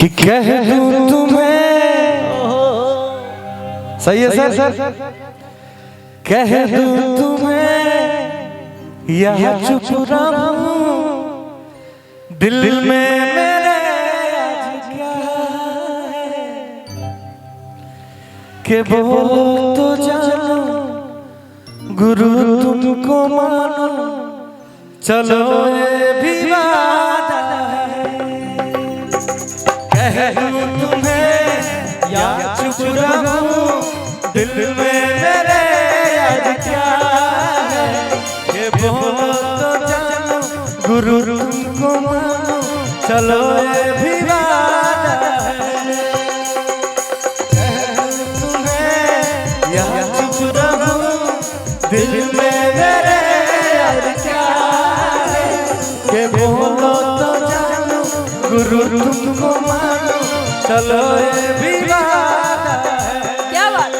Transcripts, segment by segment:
कि कह दूं तुम्हें। सही है सर। कह दूं तुम्हें या चुप रहूं, दिल में मेरे आज क्या है कि बोलो तो जानो, गुरु तुमको मानो, चलो ये भी वादा है। कह दूं तुम्हें या चुप रहूं, दिल में मेरे आज क्या है कि बोलो तो जानो, गुरु तुमको मानो, चलो ये भी वादा है। कह दूं तुम्हें या चुप रहूं, दिल में मेरे आज क्या है कि बोलो तो जानो, गुरु तुमको मानो, चलो ये भी वादा है। क्या बात।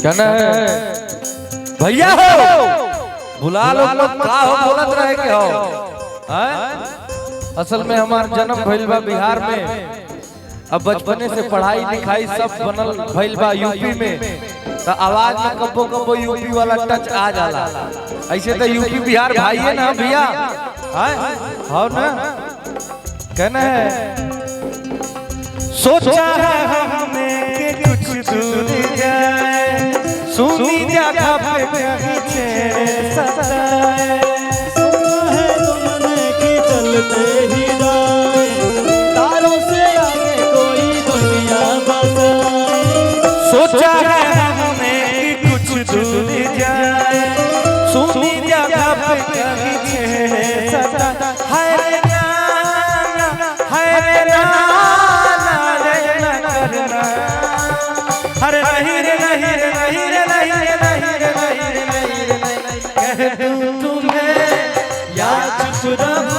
कहना है भैया हो बुला लो, का हो बोलत रहे के हो हैं? असल में हमार जन्म भइल बा बिहार में, अब बचपने से पढ़ाई लिखाई सब बनल भइल बा यूपी में, तो आवाज में कबो कबो यूपी वाला टच आ जाला। ऐसे तो यूपी बिहार भाई है ना भैया, हो ना। कहना है सोचा है हमने कि कुछ दूर जाए, सुनी जगह पे कहीं छेड़े सताए, सुना है तुमने कि चलते ही जाए, तारों से आगे कोई दुनिया बसाए। सोचा है हमने कि कुछ दूर जाए, सुनी जगह पे कहीं छेड़े सताए। हाय रे नाना, हाय रे नाना रे ना करना, अरे नहीं रे नहीं रे नहीं रे नहीं रे नहीं रे नहीं रे नहीं रे नहीं। कह दूं तुम्हें या चुप रहूं,